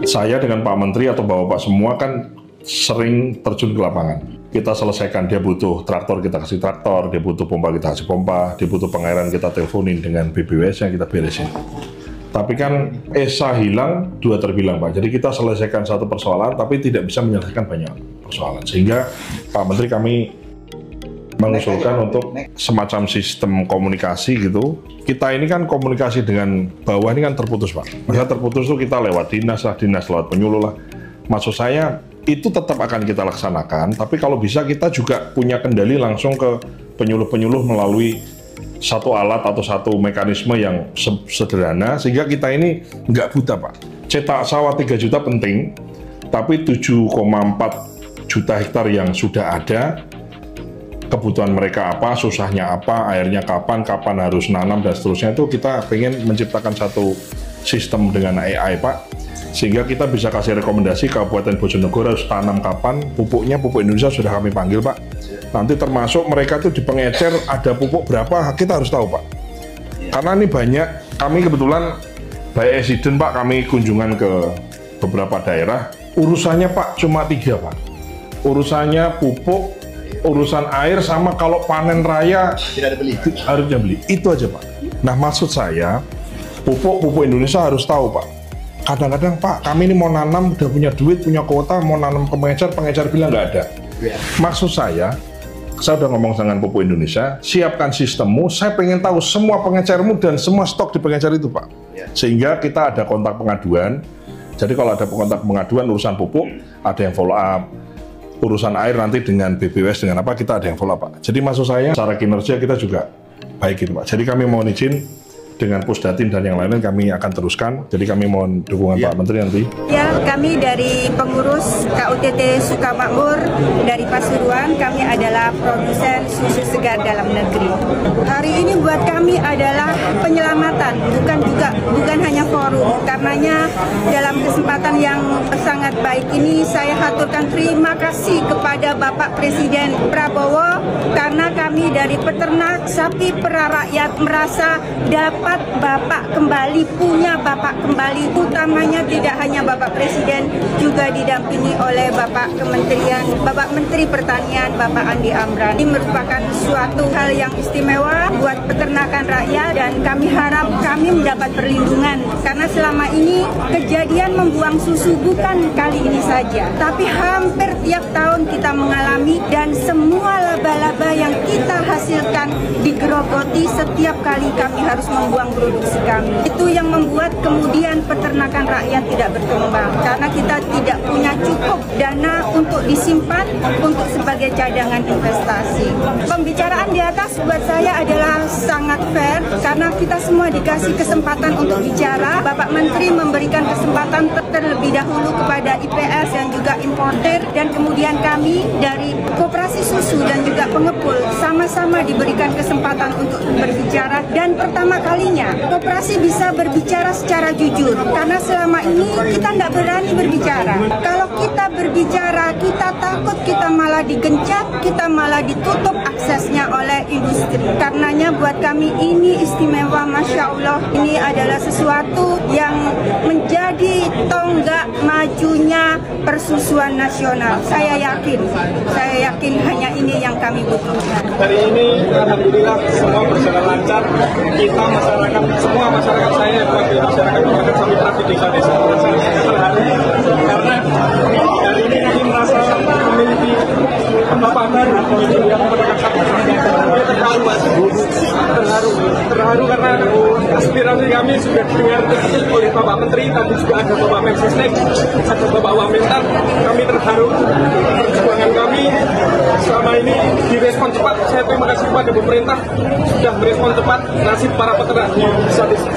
Saya dengan Pak Menteri atau Bapak semua kan sering terjun ke lapangan. Kita selesaikan, dia butuh traktor, kita kasih traktor, dia butuh pompa, kita kasih pompa, dia butuh pengairan, kita teleponin dengan BBWS yang kita beresin. Tapi kan Esa hilang, dua terbilang Pak. Jadi kita selesaikan satu persoalan, tapi tidak bisa menyelesaikan banyak persoalan. Sehingga Pak Menteri kami mengusulkan untuk semacam sistem komunikasi gitu. Kita ini kan komunikasi dengan bawah ini kan terputus Pak. Masa terputus tuh kita lewat dinas lah, dinas lewat penyuluh lah. Maksud saya itu tetap akan kita laksanakan, tapi kalau bisa kita juga punya kendali langsung ke penyuluh-penyuluh melalui satu alat atau satu mekanisme yang sederhana, sehingga kita ini nggak buta Pak. Cetak sawah 3 juta penting, tapi 7,4 juta hektar yang sudah ada, kebutuhan mereka apa, susahnya apa, airnya kapan harus nanam, dan seterusnya, itu kita pengen menciptakan satu sistem dengan AI Pak, sehingga kita bisa kasih rekomendasi Kabupaten Bojonegoro harus tanam kapan, pupuknya pupuk Indonesia sudah kami panggil Pak. Nanti termasuk mereka itu di pengecer ada pupuk berapa, kita harus tahu Pak. Karena ini banyak, kami kebetulan by accident Pak, kami kunjungan ke beberapa daerah, urusannya Pak cuma 3 Pak. Urusannya pupuk, urusan air, sama kalau panen raya tidak dibeli, harusnya beli, itu aja Pak. Nah maksud saya, pupuk Indonesia harus tahu Pak. Kadang-kadang Pak, kami ini mau nanam, udah punya duit, punya kuota, mau nanam ke pengecer bilang nggak ada. Maksud saya udah ngomong dengan Pupuk Indonesia, siapkan sistemmu, saya pengen tahu semua pengecermu dan semua stok di pengecer itu Pak. Sehingga kita ada kontak pengaduan, jadi kalau ada kontak pengaduan urusan pupuk, ada yang follow up. Urusan air nanti dengan BBWS, dengan apa, kita ada yang follow up Pak. Jadi maksud saya, secara kinerja kita juga baik gitu Pak. Jadi kami mohon izin, dengan Pusdatin dan yang lain kami akan teruskan. Jadi kami mohon dukungan Pak Menteri nanti. Ya, kami dari pengurus KUTT Sukamakmur dari Pasuruan, kami adalah produsen susu segar dalam negeri. Hari ini buat kami adalah penyelamatan, bukan hanya forum. Karenanya dalam kesempatan yang sangat baik ini saya haturkan terima kasih kepada Bapak Presiden Prabowo, karena kami dari peternak sapi perah rakyat merasa dapat Bapak kembali, punya Bapak kembali, utamanya tidak hanya Bapak Presiden, juga didampingi oleh Bapak Menteri Pertanian, Bapak Andi Amran. Ini merupakan suatu hal yang istimewa buat peternakan rakyat, dan kami harap kami mendapat perlindungan, karena selama ini kejadian membuang susu bukan kali ini saja, tapi hampir tiap tahun kita mengalami, dan semua laba-laba yang kita hasilkan digerogoti setiap kali kami harus membuang produksi kami. Itu yang membuat kemudian peternakan rakyat tidak berkembang, karena kita tidak punya cukup dana untuk disimpan untuk sebagai cadangan investasi. Pembicaraan di atas buat saya adalah sangat fair, karena kita semua dikasih kesempatan untuk bicara. Bapak Menteri memberikan kesempatan terlebih dahulu kepada IPS dan juga importer, dan kemudian kami dari Koperasi Susu dan juga pengepul sama-sama diberikan kesempatan untuk berbicara, dan pertama kalinya koperasi bisa berbicara secara jujur, karena selama ini kita tidak berani berbicara. Kalau kita berbicara, kita takut kita malah digencat, kita malah ditutup aksesnya oleh industri. Karenanya buat kami ini istimewa, Masya Allah. Ini adalah sesuatu yang menjadi tonggak majunya persusuan nasional. Saya yakin hanya ini yang kami butuhkan. Hari ini alhamdulillah semua berjalan lancar. Kita semua masyarakat saya sebagai masyarakat sapi perah di desa-desa terharu, karena hari ini kami merasa memiliki bapak baru yang pedagang sapi terharu karena aspirasi kami sudah didengar oleh Bapak Menteri, tadi juga ada Bapak Mensesnek, ada Bapak Wamentan. Kami terharu perjuangan kami selama ini direspon cepat. Saya terima kasih kepada pemerintah sudah merespon cepat nasib para peternak di desa-desa.